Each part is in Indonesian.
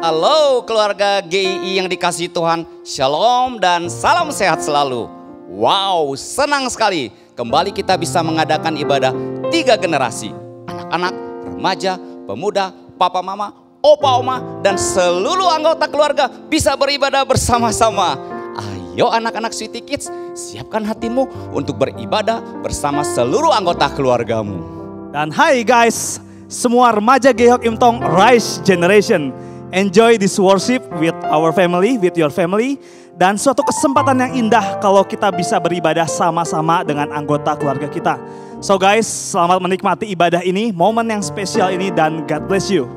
Halo keluarga GII yang dikasihi Tuhan, Shalom dan salam sehat selalu. Wow, senang sekali kembali kita bisa mengadakan ibadah 3 generasi. Anak-anak, remaja, pemuda, papa mama, opa oma, dan seluruh anggota keluarga bisa beribadah bersama-sama. Ayo anak-anak Sweety Kids, siapkan hatimu untuk beribadah bersama seluruh anggota keluargamu. Dan hai guys, semua remaja Gehok Imtong Rise Generation. Enjoy this worship with our family, with your family. Dan suatu kesempatan yang indah kalau kita bisa beribadah sama-sama dengan anggota keluarga kita. So guys, selamat menikmati ibadah ini, momen yang spesial ini, dan God bless you.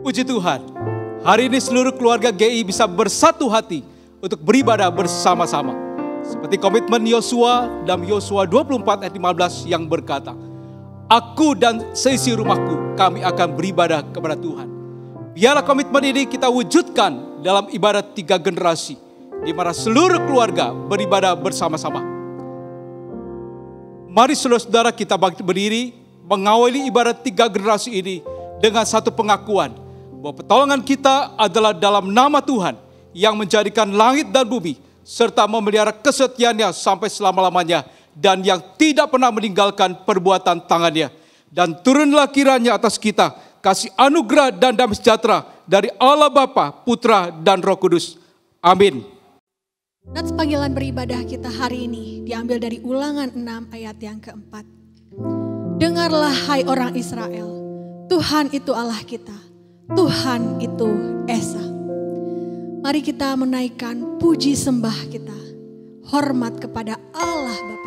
Puji Tuhan, hari ini seluruh keluarga GI bisa bersatu hati untuk beribadah bersama-sama. Seperti komitmen Yosua dalam Yosua 24 ayat 15 yang berkata, Aku dan seisi rumahku, kami akan beribadah kepada Tuhan. Biarlah komitmen ini kita wujudkan dalam ibadah 3 generasi, di mana seluruh keluarga beribadah bersama-sama. Mari saudara-saudara kita bangkit berdiri, mengawali ibadah 3 generasi ini dengan satu pengakuan bahwa pertolongan kita adalah dalam nama Tuhan yang menjadikan langit dan bumi, serta memelihara kesetiaannya sampai selama-lamanya, dan yang tidak pernah meninggalkan perbuatan tangannya. Dan turunlah kiranya atas kita kasih anugerah dan damai sejahtera dari Allah Bapa, Putra, dan Roh Kudus. Amin. Nats panggilan beribadah kita hari ini diambil dari Ulangan 6 ayat yang keempat. Dengarlah hai orang Israel, Tuhan itu Allah kita, Tuhan itu Esa. Mari kita menaikkan puji sembah kita, hormat kepada Allah Bapa.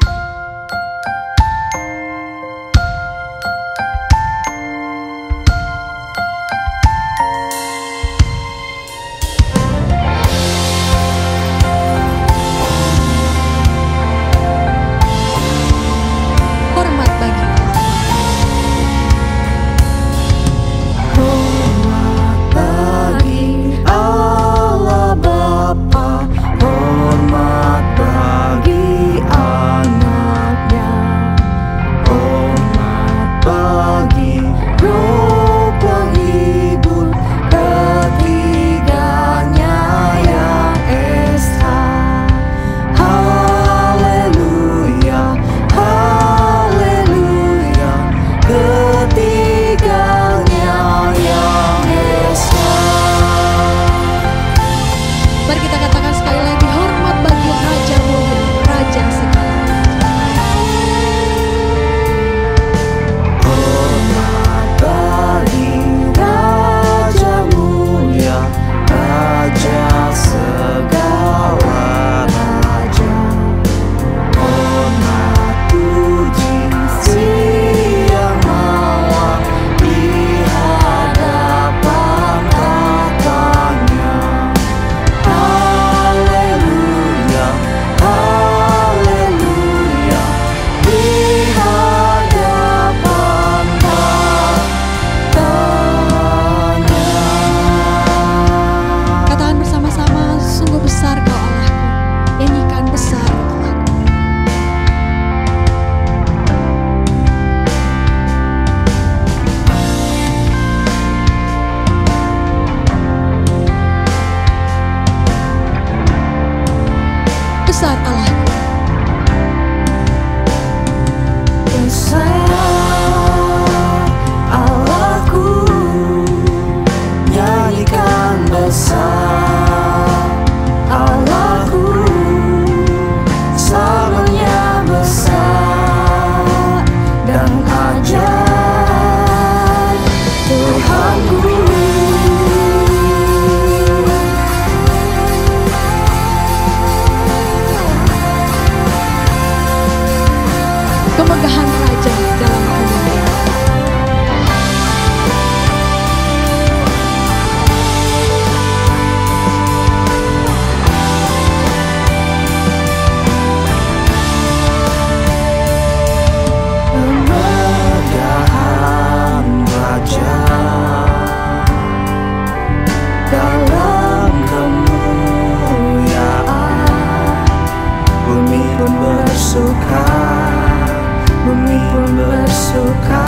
bersuka,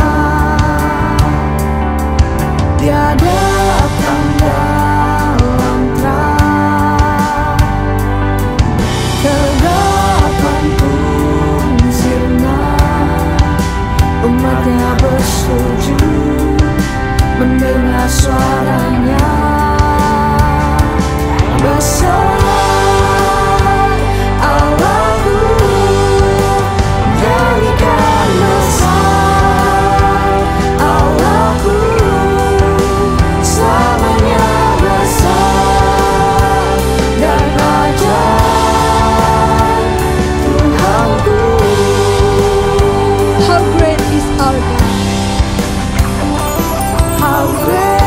'Tiada tanda suaranya besar. Allahku nyanyikan besar. Allahku selamanya besar dan ajaib Tuhanku. How great is our God. How great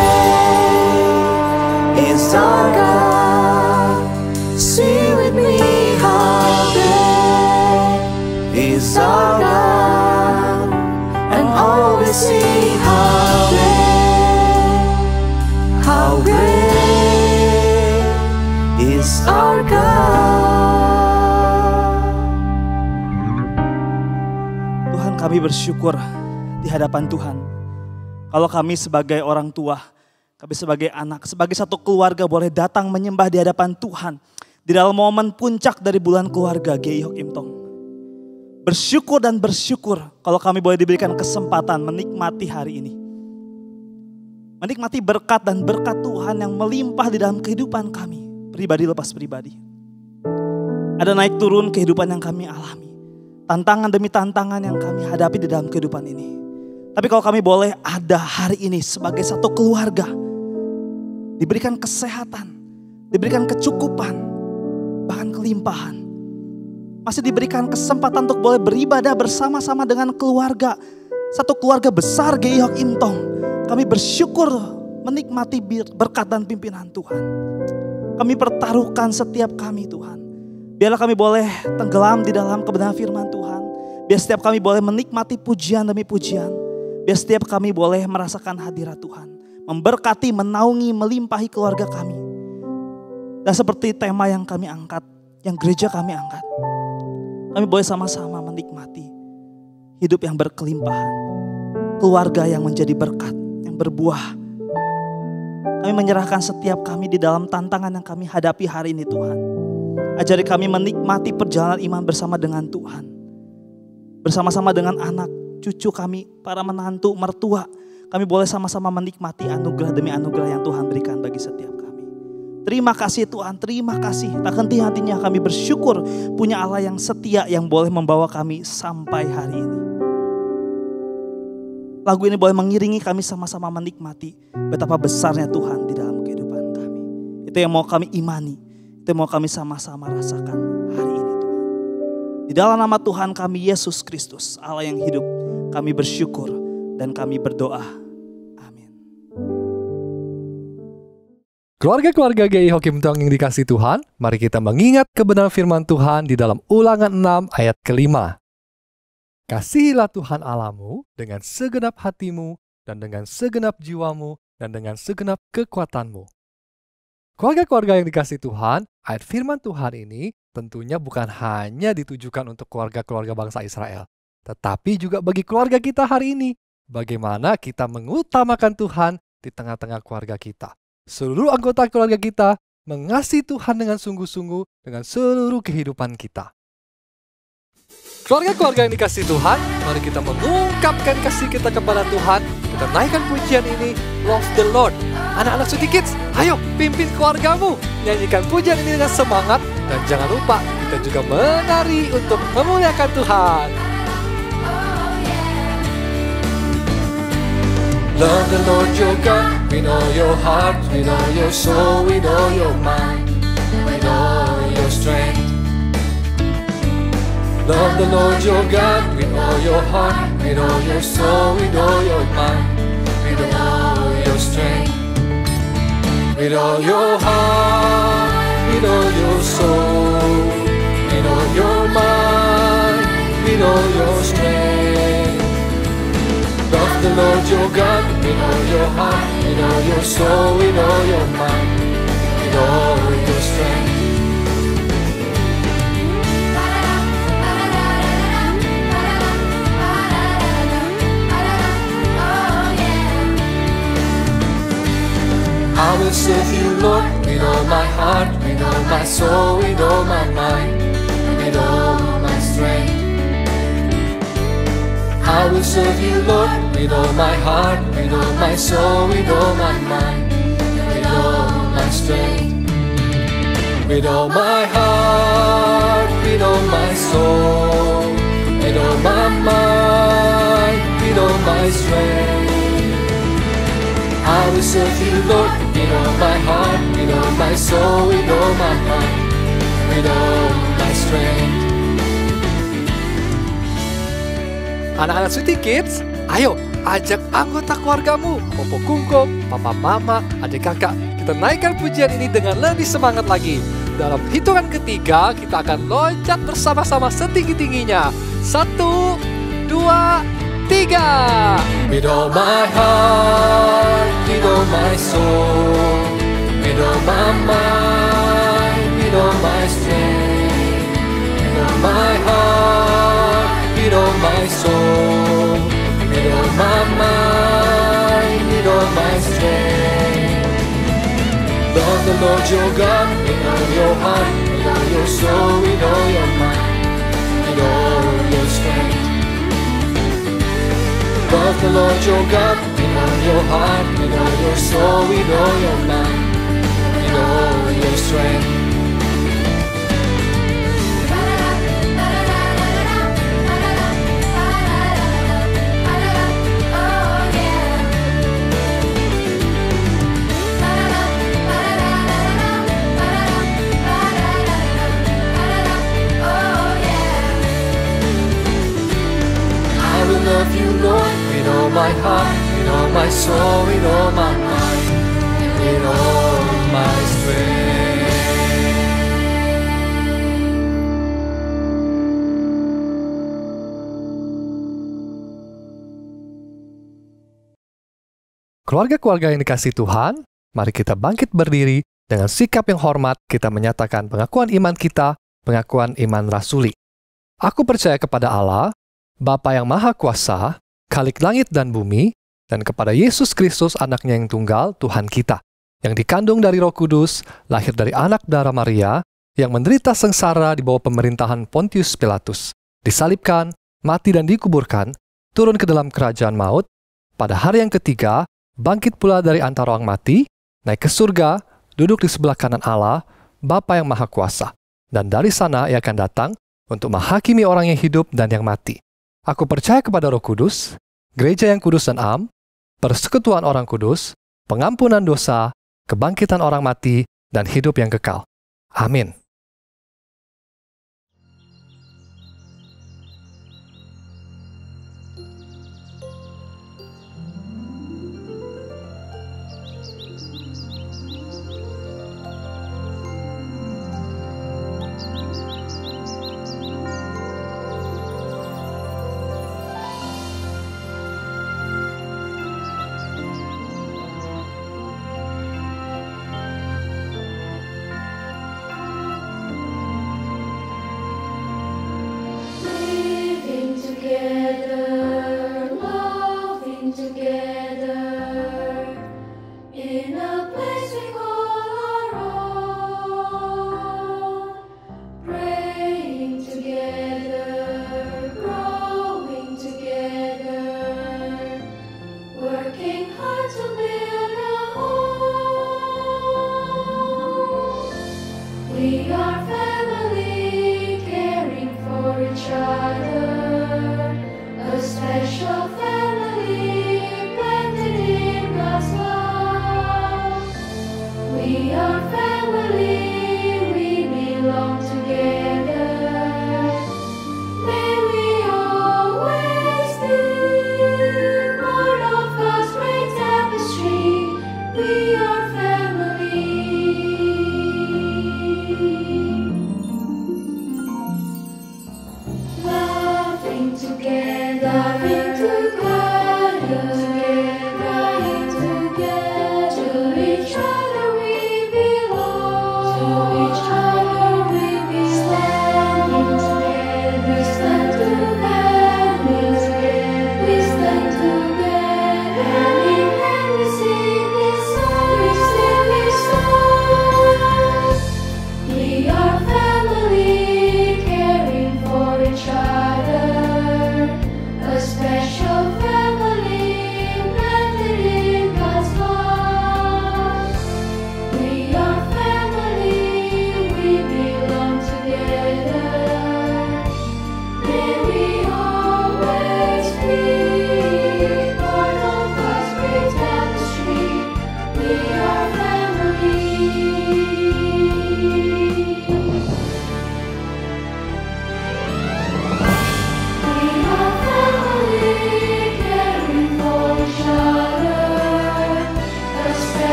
is our God. Sing with me, how great is our God. And always sing, how great is our God. Tuhan, kami bersyukur di hadapan Tuhan. Kalau kami sebagai orang tua, kami sebagai anak, sebagai satu keluarga boleh datang menyembah di hadapan Tuhan. Di dalam momen puncak dari bulan keluarga GIHOK Imtong. Bersyukur dan bersyukur kalau kami boleh diberikan kesempatan menikmati hari ini. Menikmati berkat dan berkat Tuhan yang melimpah di dalam kehidupan kami. Pribadi lepas pribadi. Ada naik turun kehidupan yang kami alami. Tantangan demi tantangan yang kami hadapi di dalam kehidupan ini. Tapi kalau kami boleh ada hari ini sebagai satu keluarga, diberikan kesehatan, diberikan kecukupan, bahkan kelimpahan. Masih diberikan kesempatan untuk boleh beribadah bersama-sama dengan keluarga. Satu keluarga besar GIHOK Imtong. Kami bersyukur menikmati berkat dan pimpinan Tuhan. Kami pertaruhkan setiap kami Tuhan. Biarlah kami boleh tenggelam di dalam kebenaran firman Tuhan. Biar setiap kami boleh menikmati pujian demi pujian. Biar setiap kami boleh merasakan hadirat Tuhan. Memberkati, menaungi, melimpahi keluarga kami. Dan seperti tema yang kami angkat, yang gereja kami angkat. Kami boleh sama-sama menikmati hidup yang berkelimpahan. Keluarga yang menjadi berkat, yang berbuah. Kami menyerahkan setiap kami di dalam tantangan yang kami hadapi hari ini Tuhan. Ajari kami menikmati perjalanan iman bersama dengan Tuhan. Bersama-sama dengan anak, cucu kami, para menantu, mertua. Kami boleh sama-sama menikmati anugerah demi anugerah yang Tuhan berikan bagi setiap kami. Terima kasih Tuhan, terima kasih. Tak henti-hentinya kami bersyukur punya Allah yang setia yang boleh membawa kami sampai hari ini. Lagu ini boleh mengiringi kami sama-sama menikmati betapa besarnya Tuhan di dalam kehidupan kami. Itu yang mau kami imani, itu yang mau kami sama-sama rasakan hari ini Tuhan. Di dalam nama Tuhan kami Yesus Kristus, Allah yang hidup, kami bersyukur dan kami berdoa. Amin. Keluarga-keluarga GIHOK Imtong yang dikasihi Tuhan, mari kita mengingat kebenaran firman Tuhan di dalam Ulangan 6 ayat ke-5. Kasihilah Tuhan Allahmu dengan segenap hatimu dan dengan segenap jiwamu dan dengan segenap kekuatanmu. Keluarga-keluarga yang dikasihi Tuhan, ayat firman Tuhan ini tentunya bukan hanya ditujukan untuk keluarga-keluarga bangsa Israel, tetapi juga bagi keluarga kita hari ini. Bagaimana kita mengutamakan Tuhan di tengah-tengah keluarga kita. Seluruh anggota keluarga kita mengasihi Tuhan dengan sungguh-sungguh dengan seluruh kehidupan kita. Keluarga-keluarga yang dikasihi Tuhan, mari kita mengungkapkan kasih kita kepada Tuhan. Kita naikkan pujian ini, Love the Lord. Anak-anak Suti Kids, ayo pimpin keluargamu. Nyanyikan pujian ini dengan semangat. Dan jangan lupa, kita juga menari untuk memuliakan Tuhan. Love the Lord your God, we know your heart, we know your soul, we know your mind, we know your strength. Love the Lord your God, we know your heart, we know your soul, we know your mind, we know your strength. With all your heart, with all your soul, with all your mind, with all your strength. Love the Lord your God, with all your heart, with all your soul, with all your mind, with all your strength. I will serve you, Lord, with all my heart, with all my soul, with all my mind, with all my strength. I will serve you, Lord, with with all my heart, with all my soul, with all my mind, with all my strength. With all my heart, with all my soul, with all my mind, with all my strength. I will serve you, Lord, with all my heart, with all my soul, with all my mind, with all my strength. Anak-anak Sweety Kids, ayo ajak anggota keluargamu, Popo Kungkum, Papa Mama, adik kakak. Kita naikkan pujian ini dengan lebih semangat lagi. Dalam hitungan ketiga, kita akan loncat bersama-sama setinggi-tingginya. 1, 2, 3. With all my heart, with all my soul, with all my mind, with all my strength. With all my heart, with all my soul, with all my mind, with all my strength. Love the Lord your God with all your heart, with all your soul, with all your mind, with all your strength. Love the Lord your God with all your heart, with all your soul, with all your mind, with all your strength. Love you, Lord, with all my heart, with all my soul, with all my mind, with all my strength. Keluarga-keluarga yang dikasihi Tuhan, mari kita bangkit berdiri dengan sikap yang hormat. Kita menyatakan pengakuan iman kita, pengakuan iman rasuli. Aku percaya kepada Allah, Bapa yang Maha Kuasa, Khalik langit dan bumi, dan kepada Yesus Kristus anaknya yang tunggal, Tuhan kita, yang dikandung dari Roh Kudus, lahir dari anak darah Maria, yang menderita sengsara di bawah pemerintahan Pontius Pilatus, disalibkan, mati dan dikuburkan, turun ke dalam kerajaan maut, pada hari yang ketiga, bangkit pula dari antara orang mati, naik ke surga, duduk di sebelah kanan Allah, Bapa yang Maha Kuasa, dan dari sana ia akan datang untuk menghakimi orang yang hidup dan yang mati. Aku percaya kepada Roh Kudus, gereja yang kudus dan am, persekutuan orang kudus, pengampunan dosa, kebangkitan orang mati, dan hidup yang kekal. Amin. A special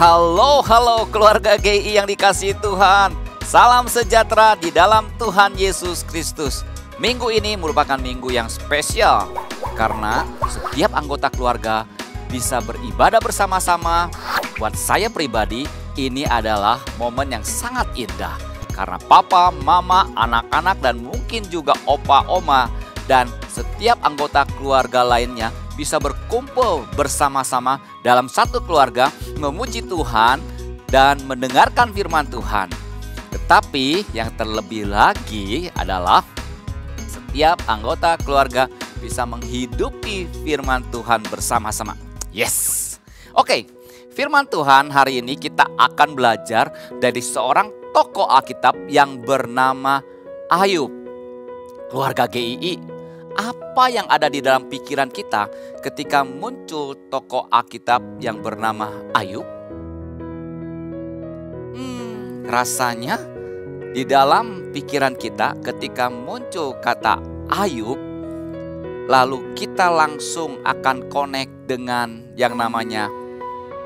Halo keluarga GI yang dikasihi Tuhan. Salam sejahtera di dalam Tuhan Yesus Kristus. Minggu ini merupakan minggu yang spesial karena setiap anggota keluarga bisa beribadah bersama-sama. Buat saya pribadi, ini adalah momen yang sangat indah karena papa, mama, anak-anak dan mungkin juga opa, oma dan setiap anggota keluarga lainnya bisa berkumpul bersama-sama dalam satu keluarga memuji Tuhan dan mendengarkan firman Tuhan. Tetapi yang terlebih lagi adalah setiap anggota keluarga bisa menghidupi firman Tuhan bersama-sama. Yes. Oke, firman Tuhan hari ini kita akan belajar dari seorang tokoh Alkitab yang bernama Ayub. Keluarga GII, apa yang ada di dalam pikiran kita ketika muncul tokoh Alkitab yang bernama Ayub? Rasanya di dalam pikiran kita ketika muncul kata Ayub, lalu kita langsung akan connect dengan yang namanya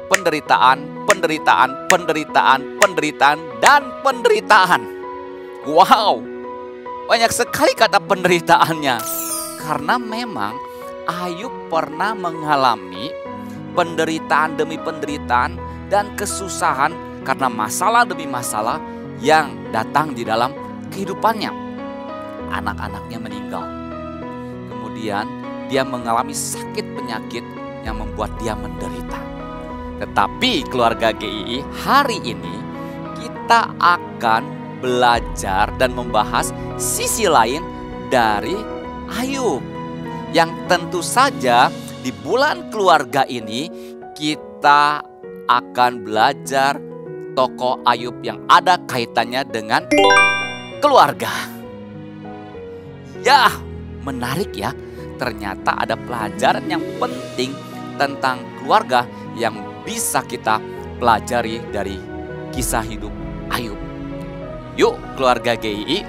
penderitaan, dan penderitaan. Wow, banyak sekali kata penderitaannya. Karena memang Ayub pernah mengalami penderitaan demi penderitaan dan kesusahan karena masalah demi masalah yang datang di dalam kehidupannya. Anak-anaknya meninggal. Kemudian dia mengalami sakit penyakit yang membuat dia menderita. Tetapi keluarga GII, hari ini kita akan belajar dan membahas sisi lain dari Ayub. Yang tentu saja di bulan keluarga ini kita akan belajar tokoh Ayub yang ada kaitannya dengan keluarga. Ya, menarik ya. Ternyata ada pelajaran yang penting tentang keluarga yang bisa kita pelajari dari kisah hidup Ayub. Yuk keluarga GII,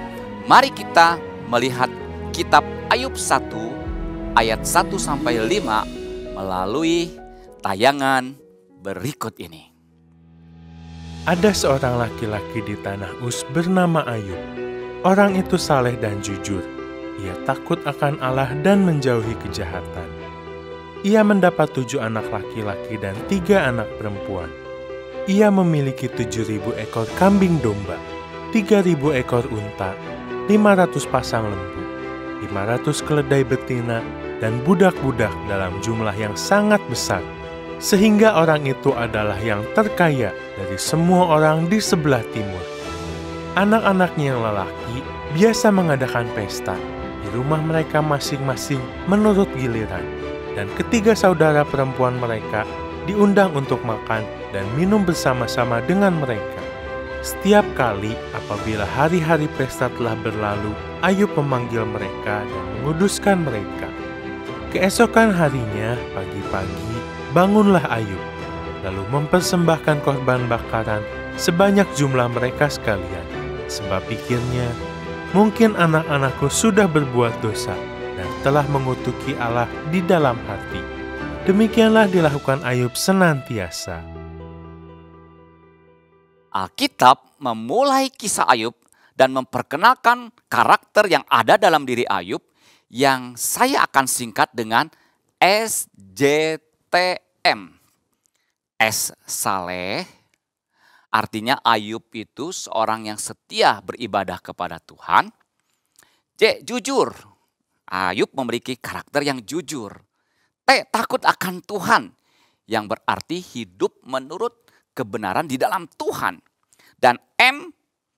mari kita melihat kitab Ayub 1 ayat 1 sampai 5 melalui tayangan berikut ini. Ada seorang laki-laki di tanah Uz bernama Ayub. Orang itu saleh dan jujur. Ia takut akan Allah dan menjauhi kejahatan. Ia mendapat 7 anak laki-laki dan 3 anak perempuan. Ia memiliki 7.000 ekor kambing domba, 3.000 ekor unta, 500 pasang lembu, 500 keledai betina, dan budak-budak dalam jumlah yang sangat besar. Sehingga orang itu adalah yang terkaya dari semua orang di sebelah timur. Anak-anaknya yang lelaki biasa mengadakan pesta di rumah mereka masing-masing menurut giliran. Dan ketiga saudara perempuan mereka diundang untuk makan dan minum bersama-sama dengan mereka. Setiap kali apabila hari-hari pesta telah berlalu, Ayub memanggil mereka dan menguduskan mereka. Keesokan harinya, pagi-pagi, bangunlah Ayub, lalu mempersembahkan korban bakaran sebanyak jumlah mereka sekalian. Sebab pikirnya, mungkin anak-anakku sudah berbuat dosa dan telah mengutuki Allah di dalam hati. Demikianlah dilakukan Ayub senantiasa. Alkitab memulai kisah Ayub dan memperkenalkan karakter yang ada dalam diri Ayub yang saya akan singkat dengan SJTM. S. Saleh, artinya Ayub itu seorang yang setia beribadah kepada Tuhan. J. Jujur, Ayub memiliki karakter yang jujur. T. Takut akan Tuhan, yang berarti hidup menurut kebenaran di dalam Tuhan. Dan M.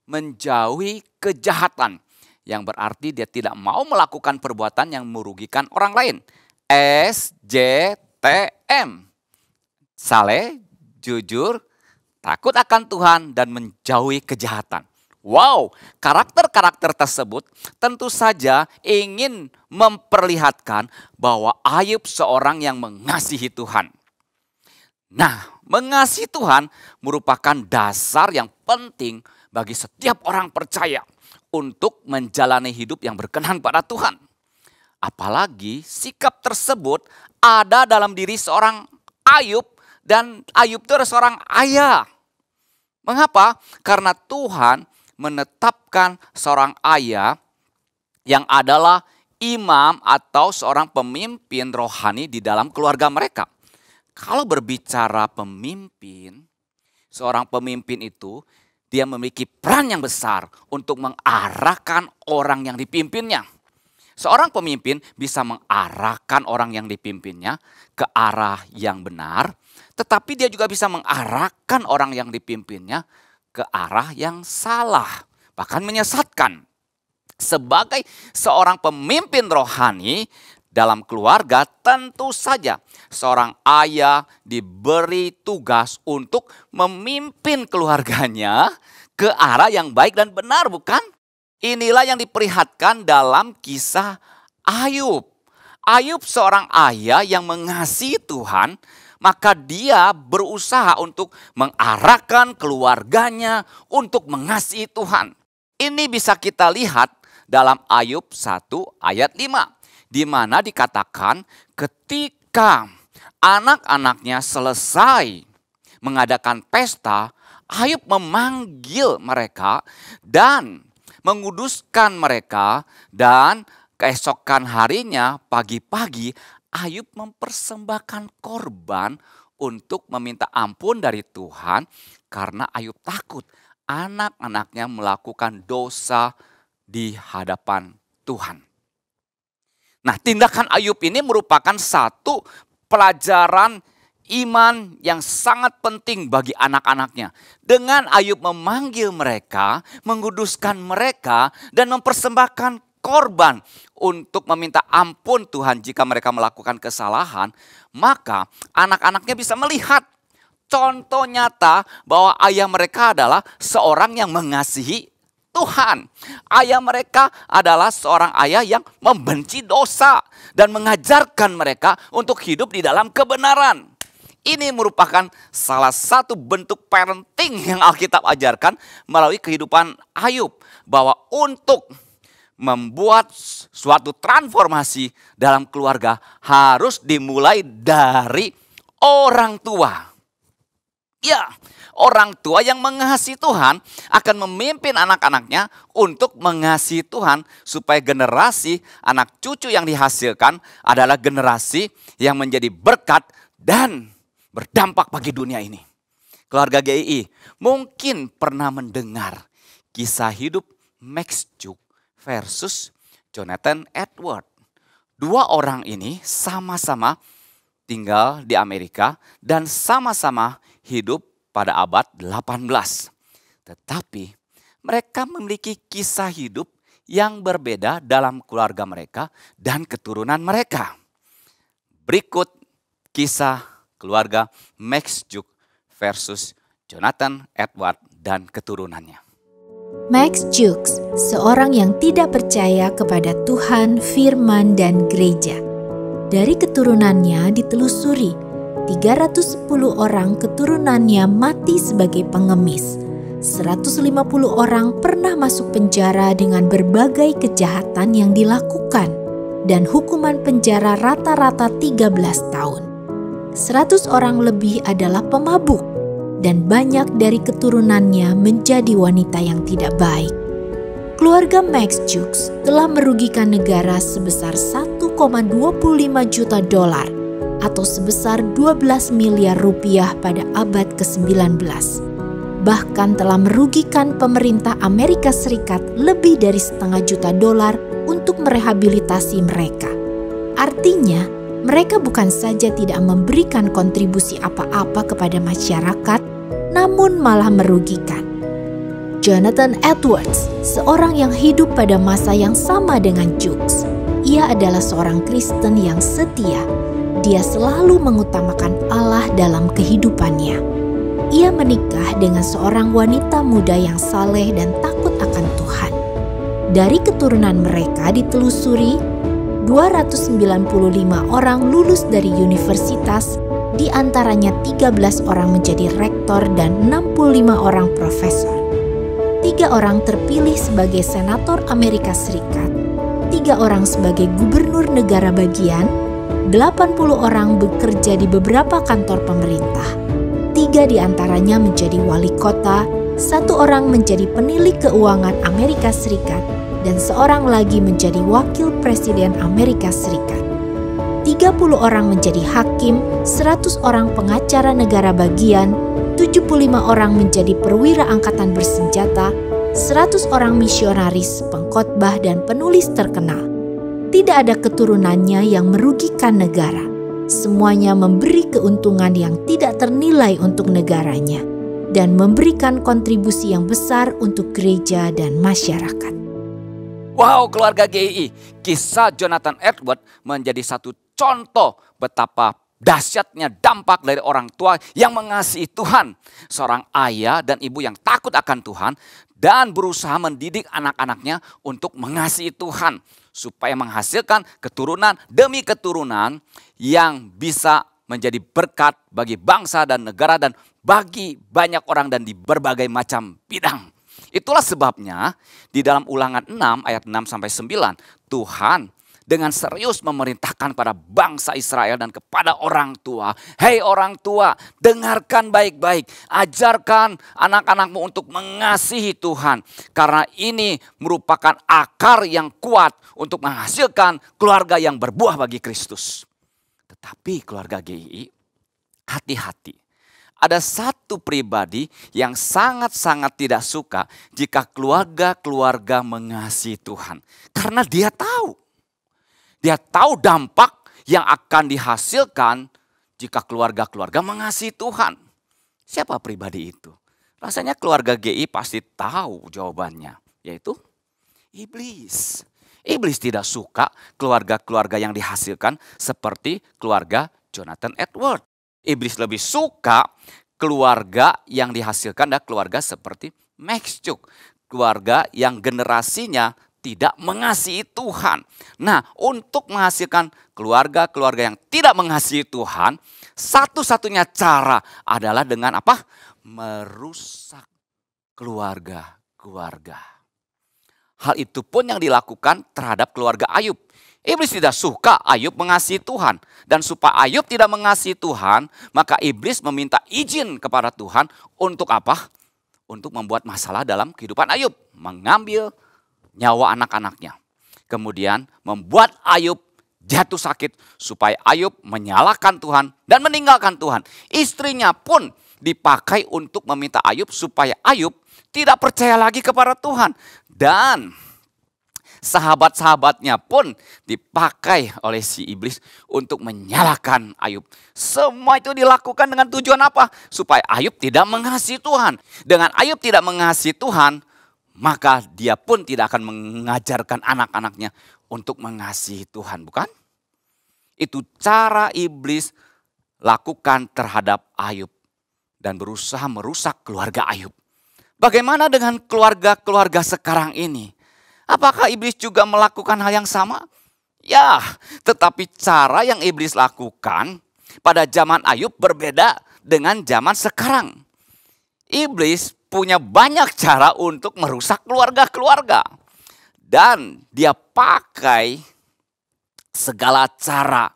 Menjauhi kejahatan, yang berarti dia tidak mau melakukan perbuatan yang merugikan orang lain. SJTM. Saleh, jujur, takut akan Tuhan, dan menjauhi kejahatan. Wow, karakter-karakter tersebut tentu saja ingin memperlihatkan bahwa Ayub seorang yang mengasihi Tuhan. Nah, mengasihi Tuhan merupakan dasar yang penting bagi setiap orang percaya untuk menjalani hidup yang berkenan pada Tuhan. Apalagi sikap tersebut ada dalam diri seorang Ayub Dan Ayub itu adalah seorang ayah. Mengapa? Karena Tuhan menetapkan seorang ayah yang adalah imam atau seorang pemimpin rohani di dalam keluarga mereka. Kalau berbicara pemimpin, seorang pemimpin itu dia memiliki peran yang besar untuk mengarahkan orang yang dipimpinnya. Seorang pemimpin bisa mengarahkan orang yang dipimpinnya ke arah yang benar, tetapi dia juga bisa mengarahkan orang yang dipimpinnya ke arah yang salah, bahkan menyesatkan. Sebagai seorang pemimpin rohani dalam keluarga, tentu saja seorang ayah diberi tugas untuk memimpin keluarganya ke arah yang baik dan benar, bukan? Inilah yang diperlihatkan dalam kisah Ayub. Ayub seorang ayah yang mengasihi Tuhan, maka dia berusaha untuk mengarahkan keluarganya untuk mengasihi Tuhan. Ini bisa kita lihat dalam Ayub 1 ayat 5. Di mana dikatakan ketika anak-anaknya selesai mengadakan pesta, Ayub memanggil mereka dan menguduskan mereka, dan keesokan harinya pagi-pagi Ayub mempersembahkan korban untuk meminta ampun dari Tuhan karena Ayub takut anak-anaknya melakukan dosa di hadapan Tuhan. Nah, tindakan Ayub ini merupakan satu pelajaran iman yang sangat penting bagi anak-anaknya. Dengan Ayub memanggil mereka, menguduskan mereka, dan mempersembahkan korban untuk meminta ampun Tuhan jika mereka melakukan kesalahan, maka anak-anaknya bisa melihat contoh nyata bahwa ayah mereka adalah seorang yang mengasihi Tuhan. Ayah mereka adalah seorang ayah yang membenci dosa dan mengajarkan mereka untuk hidup di dalam kebenaran. Ini merupakan salah satu bentuk parenting yang Alkitab ajarkan melalui kehidupan Ayub, bahwa untuk membuat suatu transformasi dalam keluarga harus dimulai dari orang tua. Ya, orang tua yang mengasihi Tuhan akan memimpin anak-anaknya untuk mengasihi Tuhan, supaya generasi anak cucu yang dihasilkan adalah generasi yang menjadi berkat dan berdampak bagi dunia ini. Keluarga GII mungkin pernah mendengar kisah hidup Max Juk versus Jonathan Edward. Dua orang ini sama-sama tinggal di Amerika dan sama-sama hidup pada abad 18. Tetapi mereka memiliki kisah hidup yang berbeda dalam keluarga mereka dan keturunan mereka. Berikut kisah keluarga Max Juk versus Jonathan Edward dan keturunannya. Max Juk, seorang yang tidak percaya kepada Tuhan, firman, dan gereja. Dari keturunannya ditelusuri, 310 orang keturunannya mati sebagai pengemis. 150 orang pernah masuk penjara dengan berbagai kejahatan yang dilakukan, dan hukuman penjara rata-rata 13 tahun. 100 orang lebih adalah pemabuk, dan banyak dari keturunannya menjadi wanita yang tidak baik. Keluarga Max Juk telah merugikan negara sebesar 1,25 juta dolar atau sebesar 12 miliar rupiah pada abad ke-19. Bahkan telah merugikan pemerintah Amerika Serikat lebih dari $500 juta untuk merehabilitasi mereka. Artinya, mereka bukan saja tidak memberikan kontribusi apa-apa kepada masyarakat, namun malah merugikan. Jonathan Edwards, seorang yang hidup pada masa yang sama dengan Juk. Ia adalah seorang Kristen yang setia. Dia selalu mengutamakan Allah dalam kehidupannya. Ia menikah dengan seorang wanita muda yang saleh dan takut akan Tuhan. Dari keturunan mereka ditelusuri, 295 orang lulus dari universitas, di antaranya 13 orang menjadi rektor dan 65 orang profesor. 3 orang terpilih sebagai senator Amerika Serikat, 3 orang sebagai gubernur negara bagian, 80 orang bekerja di beberapa kantor pemerintah. 3 di antaranya menjadi wali kota, 1 orang menjadi penilik keuangan Amerika Serikat, dan 1 lagi menjadi wakil presiden Amerika Serikat. 30 orang menjadi hakim, 100 orang pengacara negara bagian, 75 orang menjadi perwira angkatan bersenjata, 100 orang misionaris, pengkhotbah, dan penulis terkenal. Tidak ada keturunannya yang merugikan negara. Semuanya memberi keuntungan yang tidak ternilai untuk negaranya dan memberikan kontribusi yang besar untuk gereja dan masyarakat. Wow, keluarga GII, kisah Jonathan Edwards menjadi satu contoh betapa dahsyatnya dampak dari orang tua yang mengasihi Tuhan. Seorang ayah dan ibu yang takut akan Tuhan dan berusaha mendidik anak-anaknya untuk mengasihi Tuhan. Supaya menghasilkan keturunan demi keturunan yang bisa menjadi berkat bagi bangsa dan negara dan bagi banyak orang dan di berbagai macam bidang. Itulah sebabnya di dalam Ulangan 6 ayat 6-9 Tuhan dengan serius memerintahkan pada bangsa Israel dan kepada orang tua. Hei orang tua, dengarkan baik-baik. Ajarkan anak-anakmu untuk mengasihi Tuhan. Karena ini merupakan akar yang kuat untuk menghasilkan keluarga yang berbuah bagi Kristus. Tetapi keluarga GII, hati-hati. Ada satu pribadi yang sangat-sangat tidak suka jika keluarga-keluarga mengasihi Tuhan. Karena dia tahu dampak yang akan dihasilkan jika keluarga-keluarga mengasihi Tuhan. Siapa pribadi itu? Rasanya keluarga GI pasti tahu jawabannya, yaitu iblis. Iblis tidak suka keluarga-keluarga yang dihasilkan seperti keluarga Jonathan Edwards. Iblis lebih suka keluarga yang dihasilkan adalah keluarga seperti Max Cuk. Keluarga yang generasinya tidak mengasihi Tuhan. Nah, untuk menghasilkan keluarga-keluarga yang tidak mengasihi Tuhan, satu-satunya cara adalah dengan apa? Merusak keluarga-keluarga. Hal itu pun yang dilakukan terhadap keluarga Ayub. Iblis tidak suka Ayub mengasihi Tuhan. Dan supaya Ayub tidak mengasihi Tuhan, maka iblis meminta izin kepada Tuhan untuk apa? Untuk membuat masalah dalam kehidupan Ayub. Mengambil nyawa anak-anaknya. Kemudian membuat Ayub jatuh sakit supaya Ayub menyalahkan Tuhan dan meninggalkan Tuhan. Istrinya pun dipakai untuk meminta Ayub supaya Ayub tidak percaya lagi kepada Tuhan. Dan sahabat-sahabatnya pun dipakai oleh si iblis untuk menyalahkan Ayub. Semua itu dilakukan dengan tujuan apa? Supaya Ayub tidak mengasihi Tuhan. Dengan Ayub tidak mengasihi Tuhan, maka dia pun tidak akan mengajarkan anak-anaknya untuk mengasihi Tuhan, bukan? Itu cara iblis lakukan terhadap Ayub dan berusaha merusak keluarga Ayub. Bagaimana dengan keluarga-keluarga sekarang ini? Apakah iblis juga melakukan hal yang sama? Ya, tetapi cara yang iblis lakukan pada zaman Ayub berbeda dengan zaman sekarang. Iblis punya banyak cara untuk merusak keluarga-keluarga. Dan dia pakai segala cara,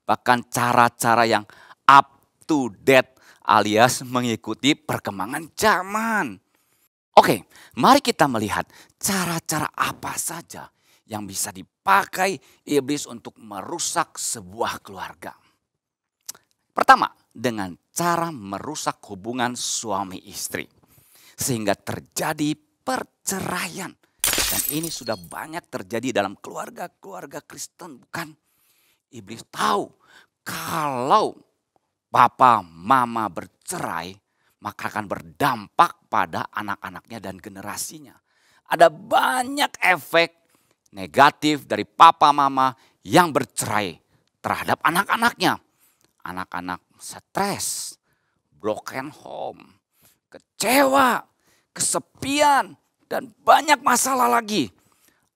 bahkan cara-cara yang up to date alias mengikuti perkembangan zaman. Oke, mari kita melihat cara-cara apa saja yang bisa dipakai iblis untuk merusak sebuah keluarga. Pertama, dengan cara merusak hubungan suami istri. Sehingga terjadi perceraian. Dan ini sudah banyak terjadi dalam keluarga-keluarga Kristen, bukan? Iblis tahu kalau papa mama bercerai, maka akan berdampak pada anak-anaknya dan generasinya. Ada banyak efek negatif dari papa mama yang bercerai terhadap anak-anaknya. Anak-anak stres, broken home, kecewa, kesepian, dan banyak masalah lagi.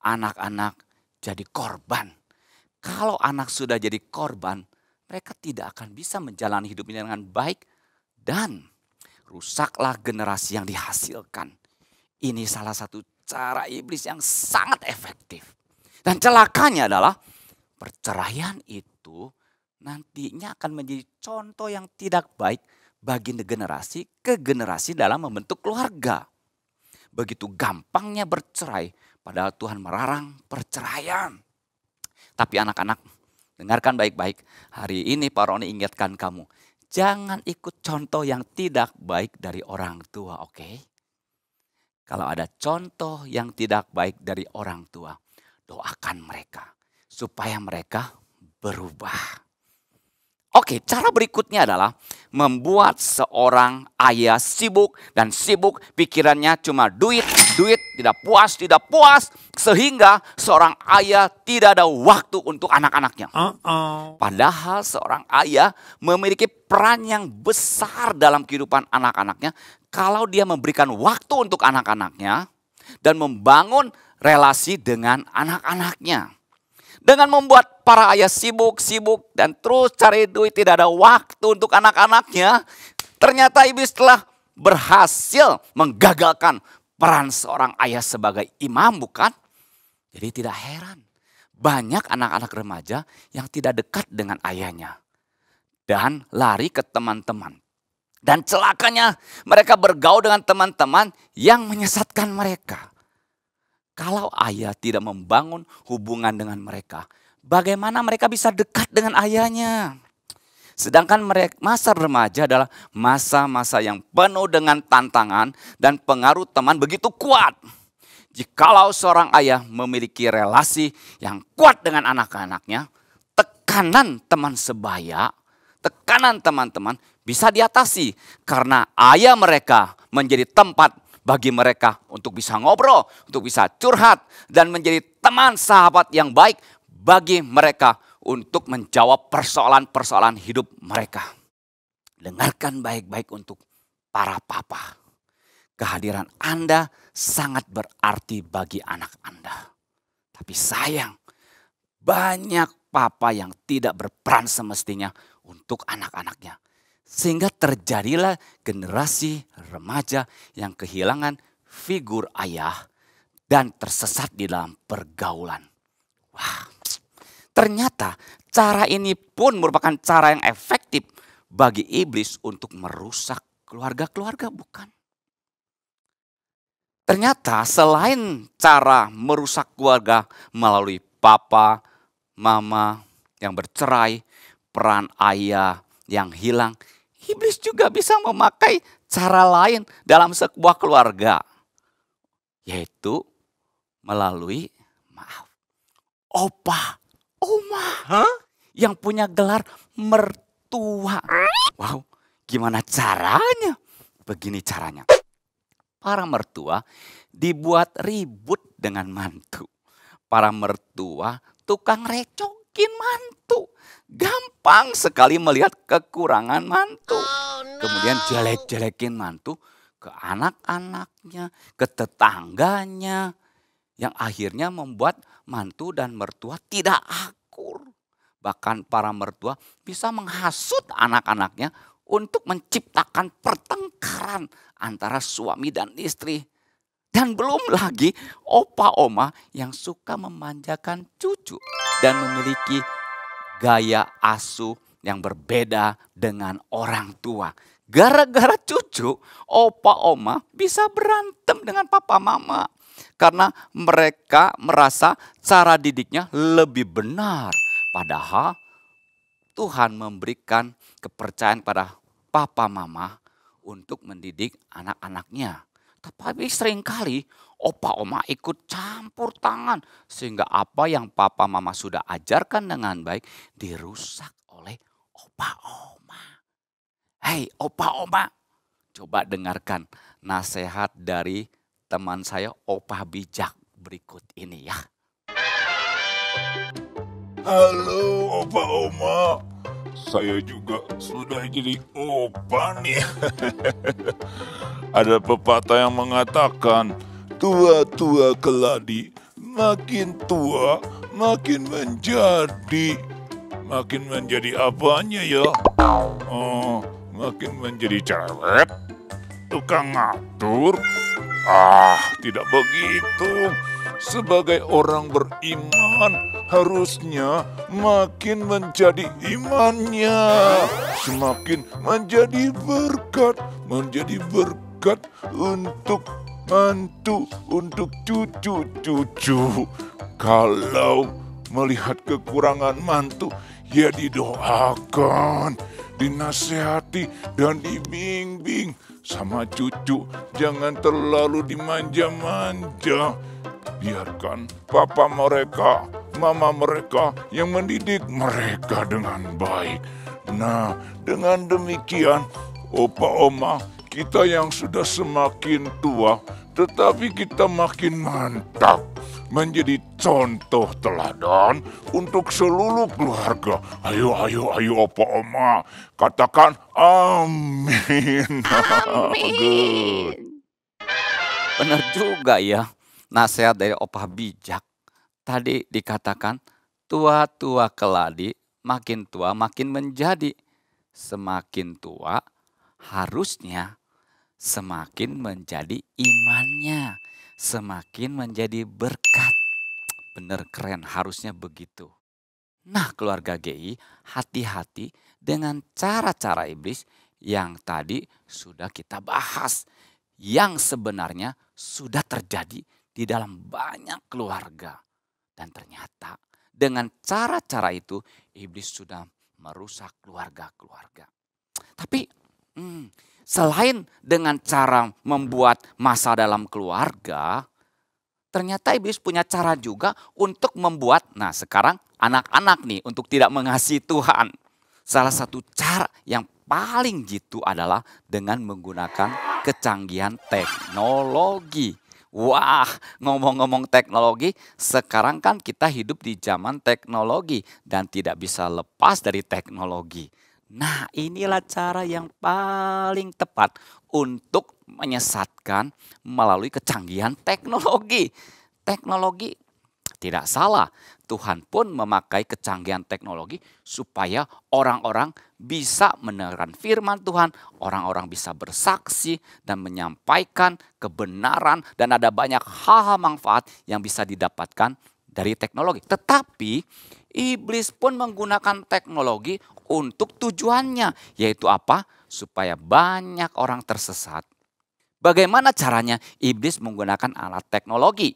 Anak-anak jadi korban. Kalau anak sudah jadi korban, mereka tidak akan bisa menjalani hidupnya dengan baik dan rusaklah generasi yang dihasilkan. Ini salah satu cara iblis yang sangat efektif. Dan celakanya adalah perceraian itu nantinya akan menjadi contoh yang tidak baik bagi generasi ke generasi dalam membentuk keluarga. Begitu gampangnya bercerai, padahal Tuhan melarang perceraian. Tapi anak-anak, dengarkan baik-baik. Hari ini Pak Roni ingatkan kamu, jangan ikut contoh yang tidak baik dari orang tua, oke? Kalau ada contoh yang tidak baik dari orang tua, doakan mereka supaya mereka berubah. Oke, cara berikutnya adalah membuat seorang ayah sibuk dan sibuk, pikirannya cuma duit, tidak puas, sehingga seorang ayah tidak ada waktu untuk anak-anaknya. Padahal seorang ayah memiliki peran yang besar dalam kehidupan anak-anaknya kalau dia memberikan waktu untuk anak-anaknya dan membangun relasi dengan anak-anaknya. Dengan membuat para ayah sibuk dan terus cari duit, tidak ada waktu untuk anak-anaknya, ternyata iblis telah berhasil menggagalkan peran seorang ayah sebagai imam, bukan? Jadi tidak heran banyak anak-anak remaja yang tidak dekat dengan ayahnya dan lari ke teman-teman. Dan celakanya mereka bergaul dengan teman-teman yang menyesatkan mereka. Kalau ayah tidak membangun hubungan dengan mereka, bagaimana mereka bisa dekat dengan ayahnya? Sedangkan masa remaja adalah masa-masa yang penuh dengan tantangan dan pengaruh teman begitu kuat. Jikalau seorang ayah memiliki relasi yang kuat dengan anak-anaknya, tekanan teman sebaya, tekanan teman-teman bisa diatasi karena ayah mereka menjadi tempat bagi mereka untuk bisa ngobrol, untuk bisa curhat, dan menjadi teman sahabat yang baik bagi mereka untuk menjawab persoalan-persoalan hidup mereka. Dengarkan baik-baik untuk para papa. Kehadiran Anda sangat berarti bagi anak Anda. Tapi sayang, banyak papa yang tidak berperan semestinya untuk anak-anaknya. Sehingga terjadilah generasi remaja yang kehilangan figur ayah dan tersesat di dalam pergaulan. Wah, ternyata cara ini pun merupakan cara yang efektif bagi iblis untuk merusak keluarga-keluarga, bukan? Ternyata selain cara merusak keluarga melalui papa, mama yang bercerai, peran ayah yang hilang, iblis juga bisa memakai cara lain dalam sebuah keluarga. Yaitu melalui, opa, oma. Yang punya gelar mertua. Wow, gimana caranya? Begini caranya. Para mertua dibuat ribut dengan mantu. Para mertua tukang recokin mantu. Gampang sekali melihat kekurangan mantu. Kemudian jelek-jelekin mantu ke anak-anaknya, ke tetangganya. Yang akhirnya membuat mantu dan mertua tidak akur. Bahkan para mertua bisa menghasut anak-anaknya untuk menciptakan pertengkaran antara suami dan istri. Dan belum lagi opa oma yang suka memanjakan cucu dan memiliki gaya asuh yang berbeda dengan orang tua. Gara-gara cucu, opa oma bisa berantem dengan papa mama. Karena mereka merasa cara didiknya lebih benar. Padahal Tuhan memberikan kepercayaan pada papa mama untuk mendidik anak-anaknya. Tapi seringkali opa oma ikut campur tangan. Sehingga apa yang papa mama sudah ajarkan dengan baik dirusak oleh opa oma. Hei opa oma, coba dengarkan nasihat dari teman saya opa bijak berikut ini ya. Halo opa oma, saya juga sudah jadi opa nih. Ada pepatah yang mengatakan, tua-tua keladi, makin tua makin menjadi. Makin menjadi apanya ya? Oh, makin menjadi cewek, tukang ngatur. Ah, tidak begitu. sebagai orang beriman harusnya makin menjadi imannya, semakin menjadi berkat untuk mantu, untuk cucu-cucu. Kalau melihat kekurangan mantu, ya didoakan, dinasehati, dan dibimbing. Sama cucu, jangan terlalu dimanja-manja. Biarkan papa mereka, mama mereka yang mendidik mereka dengan baik. Nah, dengan demikian, opa oma, kita yang sudah semakin tua, tetapi kita makin mantap. Menjadi contoh teladan untuk seluruh keluarga. Ayo opa oma, katakan amin. Good. Benar juga ya, nasihat dari Opa bijak. Tadi dikatakan tua-tua keladi, makin tua makin menjadi. Semakin tua harusnya semakin menjadi imannya, semakin menjadi berkat. Bener keren, harusnya begitu. Nah keluarga GI, hati-hati dengan cara-cara iblis yang tadi sudah kita bahas. Yang sebenarnya sudah terjadi di dalam banyak keluarga. Dan ternyata dengan cara-cara itu iblis sudah merusak keluarga-keluarga. Tapi selain dengan cara membuat masalah dalam keluarga, ternyata iblis punya cara juga untuk membuat, nah sekarang anak-anak nih untuk tidak mengasihi Tuhan. Salah satu cara yang paling jitu adalah dengan menggunakan kecanggihan teknologi. Wah, ngomong-ngomong teknologi, sekarang kan kita hidup di zaman teknologi dan tidak bisa lepas dari teknologi. Nah, inilah cara yang paling tepat untuk menyesatkan melalui kecanggihan teknologi. Teknologi tidak salah. Tuhan pun memakai kecanggihan teknologi supaya orang-orang bisa mendengarkan firman Tuhan, orang-orang bisa bersaksi dan menyampaikan kebenaran, dan ada banyak hal-hal manfaat yang bisa didapatkan dari teknologi. Tetapi iblis pun menggunakan teknologi untuk tujuannya, yaitu apa? Supaya banyak orang tersesat. Bagaimana caranya iblis menggunakan alat teknologi?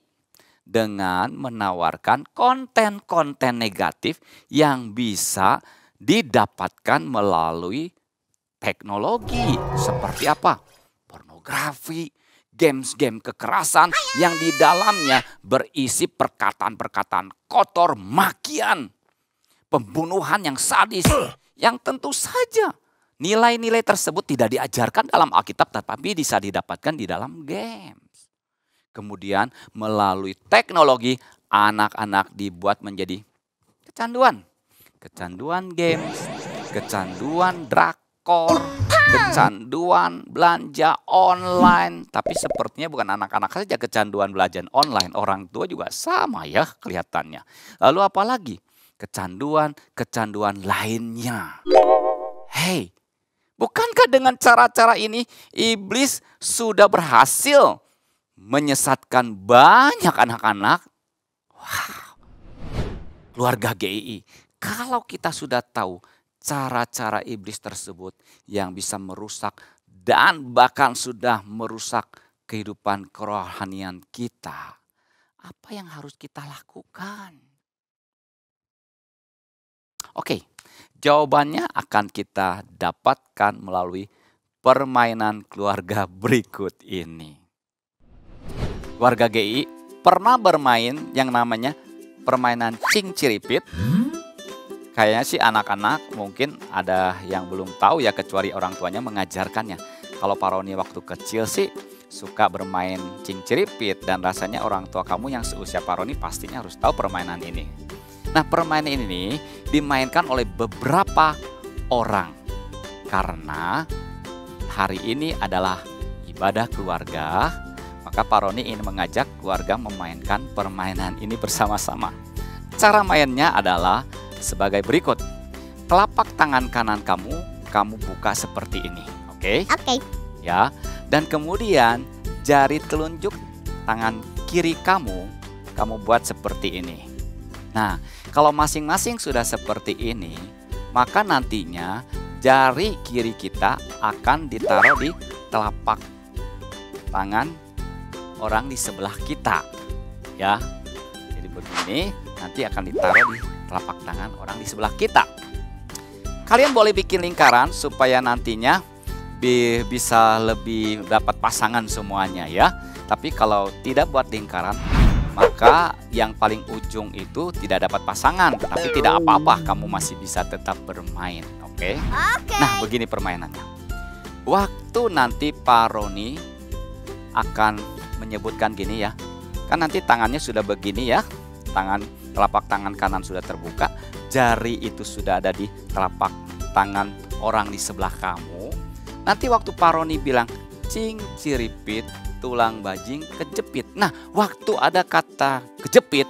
Dengan menawarkan konten-konten negatif yang bisa didapatkan melalui teknologi. Seperti apa? Pornografi, games-game kekerasan yang di dalamnya berisi perkataan-perkataan kotor, makian, pembunuhan yang sadis, yang tentu saja nilai-nilai tersebut tidak diajarkan dalam Alkitab, tetapi bisa didapatkan di dalam game. Kemudian melalui teknologi anak-anak dibuat menjadi kecanduan. Kecanduan games, kecanduan drakor, kecanduan belanja online. Tapi sepertinya bukan anak-anak saja kecanduan belanja online. Orang tua juga sama ya kelihatannya. Lalu apa lagi? Kecanduan lainnya. Hei, bukankah dengan cara-cara ini iblis sudah berhasil menyesatkan banyak anak-anak? Wow. Keluarga GII, kalau kita sudah tahu cara-cara iblis tersebut yang bisa merusak dan bahkan sudah merusak kehidupan kerohanian kita, apa yang harus kita lakukan? Oke, jawabannya akan kita dapatkan melalui permainan keluarga berikut ini. Keluarga GI pernah bermain yang namanya permainan cing-ciripit. Kayaknya sih anak-anak mungkin ada yang belum tahu ya, kecuali orang tuanya mengajarkannya. Kalau Pak Roni waktu kecil sih suka bermain cing-ciripit, dan rasanya orang tua kamu yang seusia Pak Roni pastinya harus tahu permainan ini. Nah, permainan ini dimainkan oleh beberapa orang karena hari ini adalah ibadah keluarga. Maka Pak Roni ingin mengajak keluarga memainkan permainan ini bersama-sama. Cara mainnya adalah sebagai berikut. Telapak tangan kanan kamu buka seperti ini. Oke? Oke. Ya. Dan kemudian jari telunjuk tangan kiri kamu kamu buat seperti ini. Nah, kalau masing-masing sudah seperti ini, maka nantinya jari kiri kita akan ditaruh di telapak tangan orang di sebelah kita. Ya, jadi begini, nanti akan ditaruh di telapak tangan orang di sebelah kita. Kalian boleh bikin lingkaran supaya nantinya bisa lebih dapat pasangan semuanya ya. Tapi kalau tidak buat lingkaran, maka yang paling ujung itu tidak dapat pasangan. Tapi tidak apa-apa, kamu masih bisa tetap bermain. Oke? Nah, begini permainannya. Waktu nanti Pak Roni akan menyebutkan gini ya. Kan nanti tangannya sudah begini ya. Telapak tangan kanan sudah terbuka. Jari itu sudah ada di telapak tangan orang di sebelah kamu. Nanti waktu Pak Roni bilang cing ciripit tulang bajing kejepit. Nah, waktu ada kata kejepit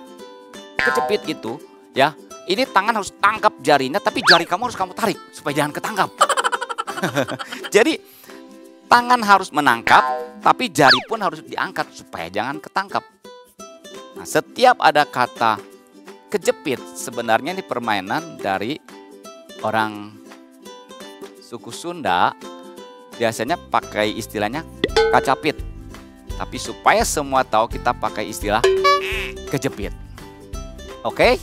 itu ya, ini tangan harus tangkap jarinya, tapi jari kamu harus kamu tarik supaya jangan ketangkap. Jadi tangan harus menangkap, tapi jari pun harus diangkat supaya jangan ketangkap. Nah, setiap ada kata kejepit, sebenarnya ini permainan dari orang suku Sunda. Biasanya pakai istilahnya kacapit. Tapi supaya semua tahu, kita pakai istilah kejepit. Oke?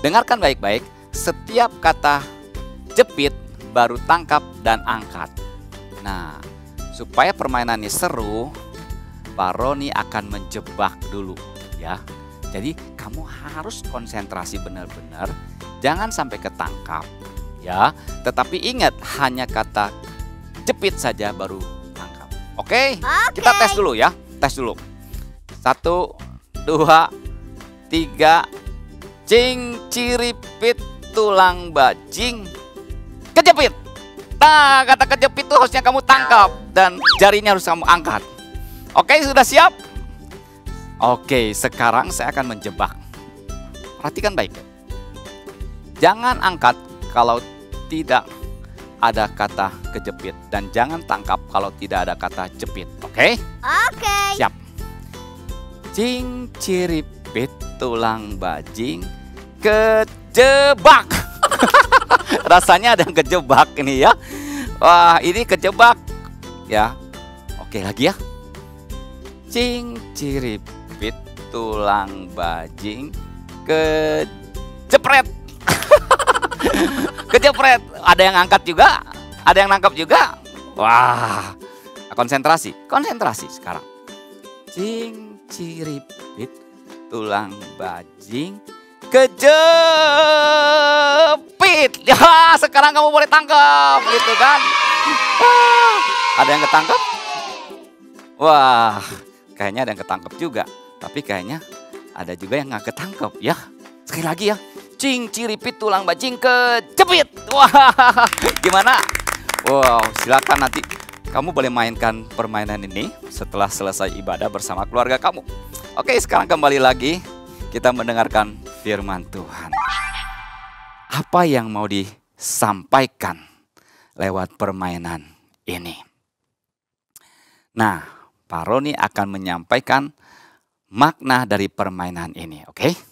Dengarkan baik-baik. Setiap kata jepit baru tangkap dan angkat. Nah, supaya permainannya seru, Pak Roni akan menjebak dulu ya. Jadi kamu harus konsentrasi benar-benar. Jangan sampai ketangkap ya. Tetapi ingat, hanya kata jepit saja baru tangkap. Oke? Kita tes dulu ya. Tes dulu. 1, 2, 3. Cing ciripit tulang bajing kejepit. Nah, kata kejepit itu harusnya kamu tangkap dan jarinya harus kamu angkat. Oke, sudah siap? Oke, sekarang saya akan menjebak. Perhatikan baik. Jangan angkat kalau tidak ada kata kejepit, dan jangan tangkap kalau tidak ada kata jepit. Oke? Oke. Siap. Cing ciripit tulang bajing kejebak. Rasanya ada yang kejebak ini ya. Wah, ini kejebak ya. Oke, lagi ya. Cing ciripit tulang bajing kejepret. Kejepret. Ada yang angkat juga, ada yang nangkap juga. Wah, konsentrasi sekarang. Cing ciripit tulang bajing kejepit. Ya, sekarang kamu boleh tangkap gitu kan. Ada yang ketangkap? Wah, kayaknya ada yang ketangkap juga. Tapi kayaknya ada juga yang nggak ketangkap ya. Sekali lagi ya. Cing ciripit tulang bajing kejepit. Wah, gimana? Wow, silakan nanti kamu boleh mainkan permainan ini setelah selesai ibadah bersama keluarga kamu. Oke, sekarang kembali lagi kita mendengarkan firman Tuhan. Apa yang mau disampaikan lewat permainan ini? Nah, Pak Roni akan menyampaikan makna dari permainan ini, oke?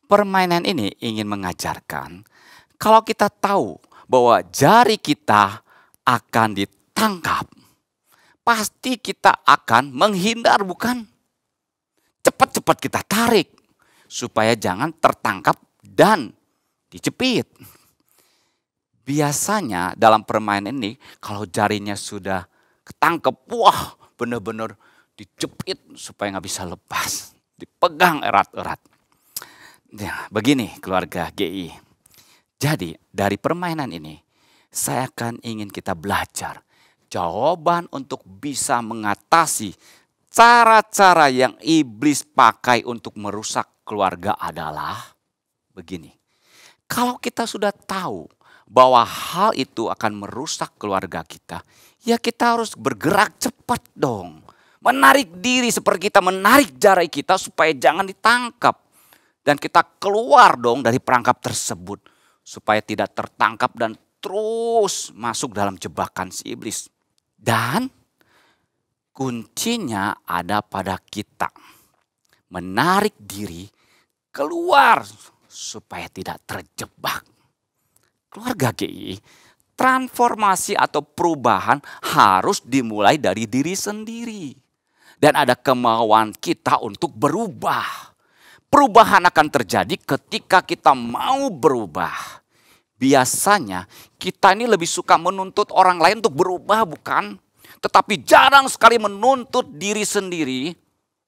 Permainan ini ingin mengajarkan kalau kita tahu bahwa jari kita akan ditangkap, pasti kita akan menghindar, bukan? Cepat-cepat kita tarik supaya jangan tertangkap dan dijepit. Biasanya dalam permainan ini kalau jarinya sudah ketangkep, wah benar-benar dijepit supaya nggak bisa lepas, dipegang erat-erat. Nah, begini keluarga GI. Jadi dari permainan ini saya akan ingin kita belajar jawaban untuk bisa mengatasi cara-cara yang iblis pakai untuk merusak keluarga adalah begini. Kalau kita sudah tahu bahwa hal itu akan merusak keluarga kita, ya kita harus bergerak cepat dong. Menarik diri seperti kita menarik jari kita supaya jangan ditangkap. Dan kita keluar dong dari perangkap tersebut supaya tidak tertangkap dan terus masuk dalam jebakan si iblis. Dan kuncinya ada pada kita. menarik diri keluar supaya tidak terjebak. Keluarga GI, transformasi atau perubahan harus dimulai dari diri sendiri. Dan ada kemauan kita untuk berubah. Perubahan akan terjadi ketika kita mau berubah. Biasanya kita ini lebih suka menuntut orang lain untuk berubah, bukan? Tetapi jarang sekali menuntut diri sendiri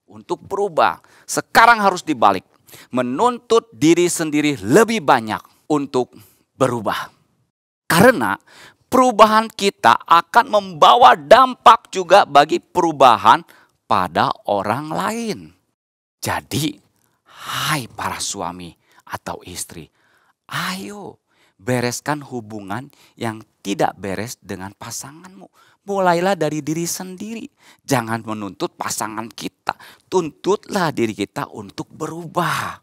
untuk berubah. Sekarang harus dibalik. Menuntut diri sendiri lebih banyak untuk berubah. Karena perubahan kita akan membawa dampak juga bagi perubahan pada orang lain. Jadi, hai para suami atau istri, ayo bereskan hubungan yang tidak beres dengan pasanganmu. Mulailah dari diri sendiri. Jangan menuntut pasangan kita. Tuntutlah diri kita untuk berubah.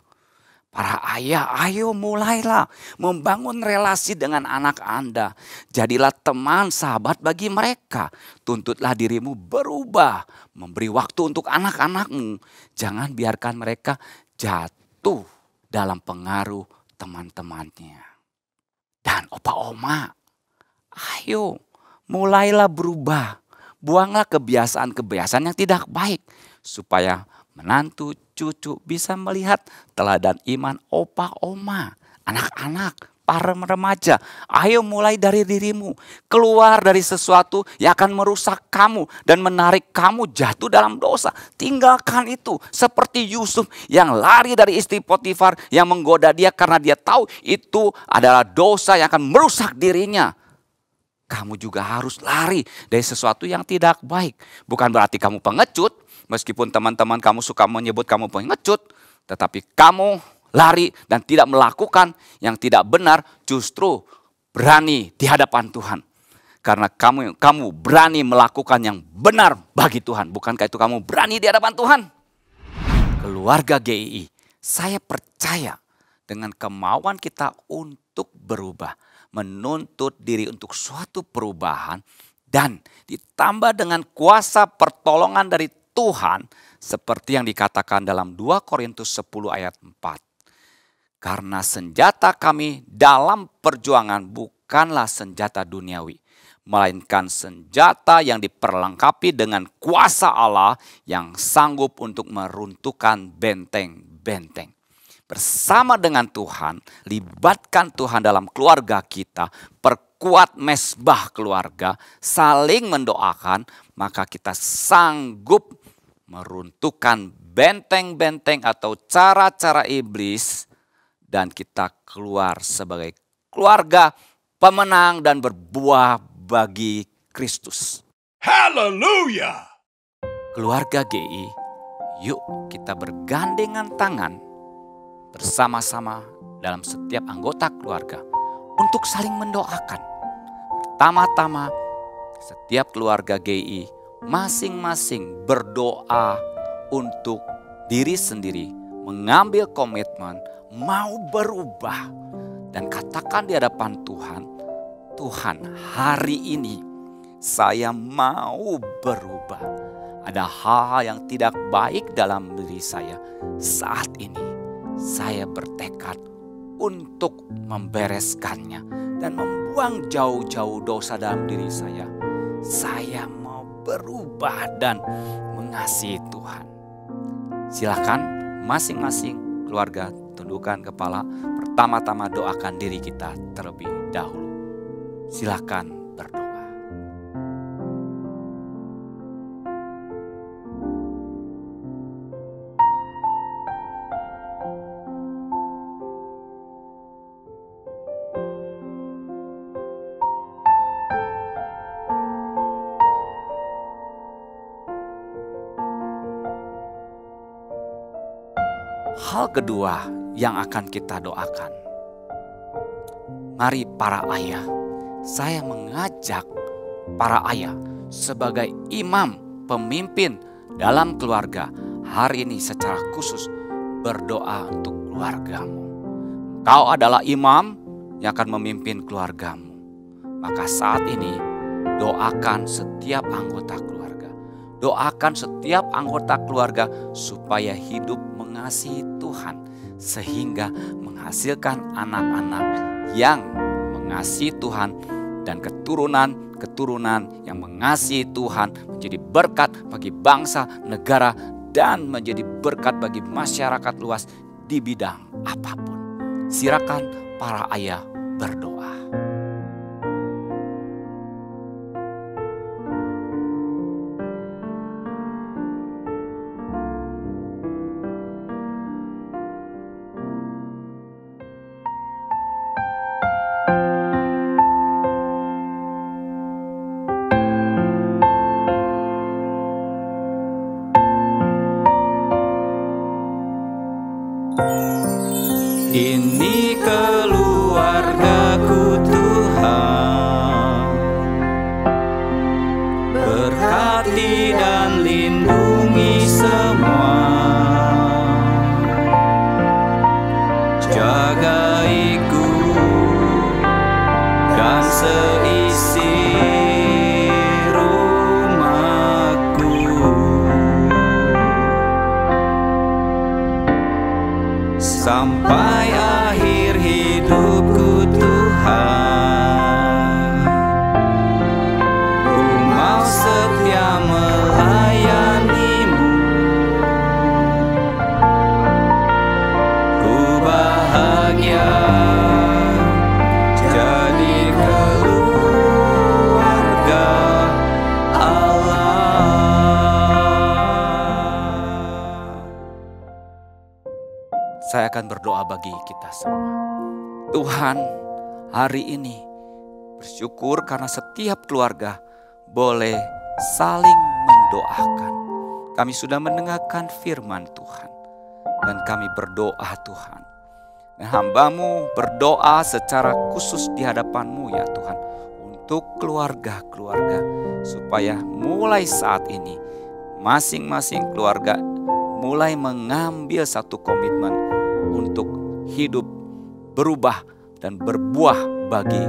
Para ayah, ayo mulailah membangun relasi dengan anak Anda. Jadilah teman, sahabat bagi mereka. Tuntutlah dirimu berubah. Memberi waktu untuk anak-anakmu. Jangan biarkan mereka jatuh dalam pengaruh teman-temannya. Dan opa oma, ayo mulailah berubah. Buanglah kebiasaan-kebiasaan yang tidak baik. Supaya menantu, cucu bisa melihat teladan iman opa oma. Anak-anak, para remaja, ayo mulai dari dirimu. Keluar dari sesuatu yang akan merusak kamu dan menarik kamu jatuh dalam dosa. Tinggalkan itu. Seperti Yusuf yang lari dari istri Potifar yang menggoda dia karena dia tahu itu adalah dosa yang akan merusak dirinya. Kamu juga harus lari dari sesuatu yang tidak baik. Bukan berarti kamu pengecut, meskipun teman-teman kamu suka menyebut kamu pengecut, tetapi kamu lari dan tidak melakukan yang tidak benar, justru berani di hadapan Tuhan. Karena kamu berani melakukan yang benar bagi Tuhan. Bukankah itu kamu berani di hadapan Tuhan? Keluarga GII, saya percaya dengan kemauan kita untuk berubah, menuntut diri untuk suatu perubahan, dan ditambah dengan kuasa pertolongan dari Tuhan, seperti yang dikatakan dalam 2 Korintus 10 ayat 4. Karena senjata kami dalam perjuangan bukanlah senjata duniawi, melainkan senjata yang diperlengkapi dengan kuasa Allah yang sanggup untuk meruntuhkan benteng-benteng. Bersama dengan Tuhan, libatkan Tuhan dalam keluarga kita, perkuat mesbah keluarga, saling mendoakan, maka kita sanggup meruntuhkan benteng-benteng atau cara-cara iblis, dan kita keluar sebagai keluarga pemenang dan berbuah bagi Kristus. Haleluya! Keluarga GI, yuk kita bergandengan tangan bersama-sama dalam setiap anggota keluarga untuk saling mendoakan. Pertama-tama, setiap keluarga GI masing-masing berdoa untuk diri sendiri, mengambil komitmen mau berubah, dan katakan di hadapan Tuhan, Tuhan, hari ini saya mau berubah. Ada hal yang tidak baik dalam diri saya. Saat ini saya bertekad untuk membereskannya dan membuang jauh-jauh dosa dalam diri saya. Saya mau berubah dan mengasihi Tuhan. Silakan masing-masing keluarga tundukkan kepala. Pertama-tama doakan diri kita terlebih dahulu. Silakan berdoa. Hal kedua yang akan kita doakan. Mari para ayah, saya mengajak para ayah sebagai imam, pemimpin dalam keluarga, hari ini secara khusus berdoa untuk keluargamu. Kau adalah imam yang akan memimpin keluargamu. Maka saat ini doakan setiap anggota keluarga. Doakan setiap anggota keluarga supaya hidup mengasihi Tuhan, sehingga menghasilkan anak-anak yang mengasihi Tuhan dan keturunan-keturunan yang mengasihi Tuhan, menjadi berkat bagi bangsa, negara, dan menjadi berkat bagi masyarakat luas di bidang apapun. Silakan para ayah berdoa. Ini keluargaku Tuhan, berkati dan lindungi semua, jagaiku dan seisi rumahku, sampai akhir hidupku Tuhan. Ku mau setia melayani-Mu, ku bahagia jadi keluarga Allah. Saya akan berdoa bagi kita semua. Tuhan, hari ini bersyukur karena setiap keluarga boleh saling mendoakan. Kami sudah mendengarkan firman Tuhan, dan kami berdoa Tuhan. Dan hamba-Mu berdoa secara khusus di hadapan-Mu ya Tuhan, untuk keluarga-keluarga, supaya mulai saat ini masing-masing keluarga mulai mengambil satu komitmen untuk hidup berubah dan berbuah bagi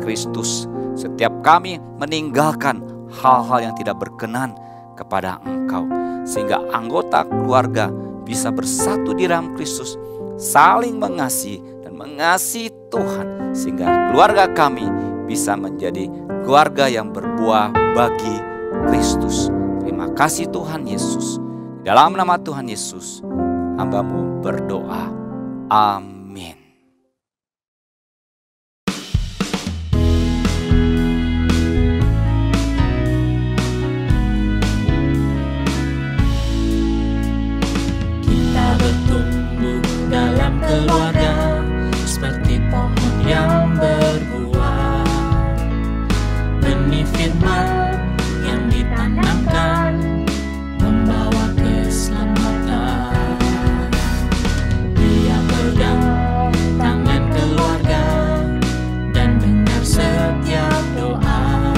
Kristus. Setiap kami meninggalkan hal-hal yang tidak berkenan kepada Engkau, sehingga anggota keluarga bisa bersatu di dalam Kristus, saling mengasihi dan mengasihi Tuhan, sehingga keluarga kami bisa menjadi keluarga yang berbuah bagi Kristus. Terima kasih Tuhan Yesus. Dalam nama Tuhan Yesus, hamba-Mu berdoa. Amin. Kita bertumbuh dalam keluarga seperti pohon yang berbuah. Benih firman yang ditanamkan membawa keselamatan. Dia pegang tangan keluarga dan dengar setiap doa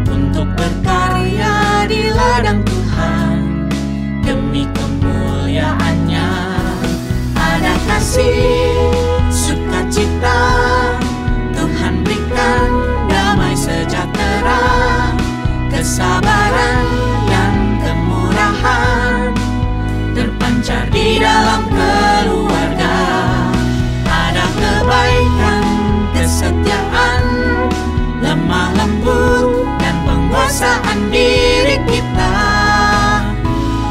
untuk berkarya di ladang Tuhan demi kemuliaan-Nya. Ada kasih, sukacita, Tuhan berikan damai sejahtera, kesabaran dan kemurahan terpancar di dalam keluarga. Ada kebaikan, kesetiaan, lemah lembut dan penguasaan diri kita.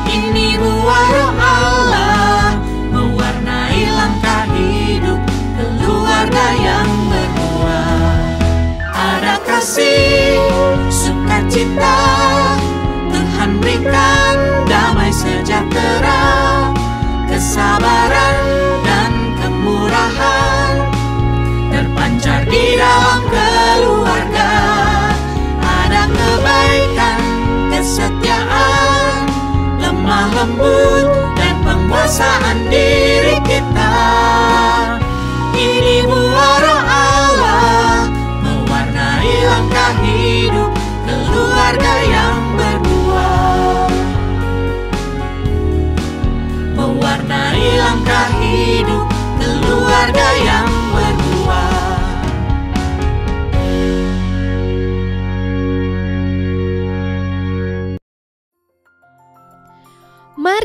Ini buah Roh Allah mewarnai langkah hidup keluarga yang berbuah. Ada kasih, sukacita, Tuhan berikan damai sejahtera, kesabaran dan kemurahan terpancar di dalam keluarga. Ada kebaikan, kesetiaan, lemah lembut dan penguasaan diri kita. Ini buah Roh Allah mewarnai langkah hidup keluarga yang berbuah. Mewarnai langkah hidup keluarga yang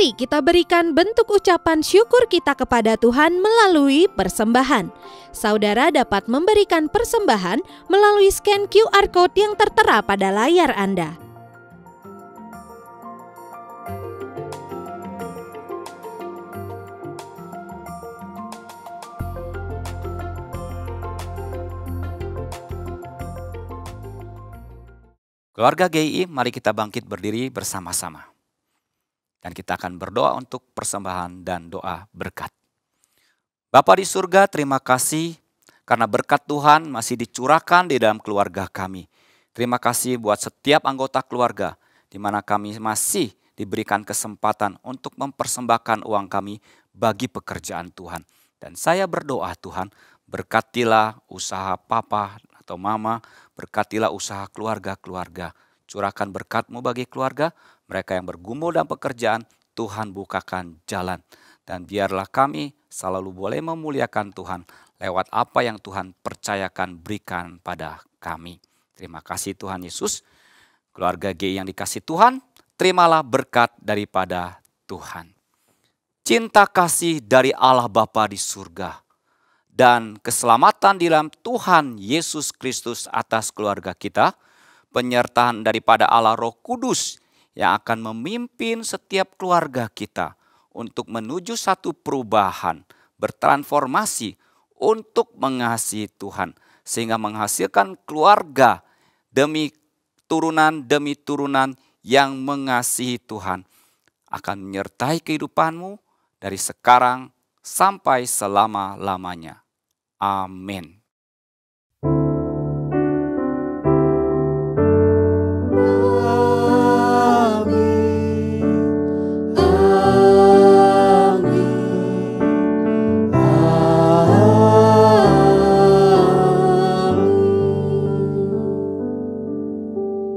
Mari kita berikan bentuk ucapan syukur kita kepada Tuhan melalui persembahan. Saudara dapat memberikan persembahan melalui scan QR Code yang tertera pada layar Anda. Keluarga GII, mari kita bangkit berdiri bersama-sama. Dan kita akan berdoa untuk persembahan dan doa berkat. Bapa di surga, terima kasih karena berkat Tuhan masih dicurahkan di dalam keluarga kami. Terima kasih buat setiap anggota keluarga di mana kami masih diberikan kesempatan untuk mempersembahkan uang kami bagi pekerjaan Tuhan. Dan saya berdoa Tuhan, berkatilah usaha papa atau mama, berkatilah usaha keluarga-keluarga. Curahkan berkat-Mu bagi keluarga, mereka yang bergumul dalam pekerjaan, Tuhan bukakan jalan. Dan biarlah kami selalu boleh memuliakan Tuhan lewat apa yang Tuhan percayakan berikan pada kami. Terima kasih Tuhan Yesus. Keluarga GII yang dikasih Tuhan, terimalah berkat daripada Tuhan. Cinta kasih dari Allah Bapa di surga dan keselamatan di dalam Tuhan Yesus Kristus atas keluarga kita, penyertaan daripada Allah Roh Kudus yang akan memimpin setiap keluarga kita untuk menuju satu perubahan, bertransformasi untuk mengasihi Tuhan, sehingga menghasilkan keluarga demi turunan yang mengasihi Tuhan, akan menyertai kehidupanmu dari sekarang sampai selama-lamanya. Amin.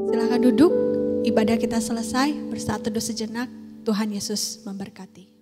Silakan duduk, ibadah kita selesai, bersaat teduh sejenak. Tuhan Yesus memberkati.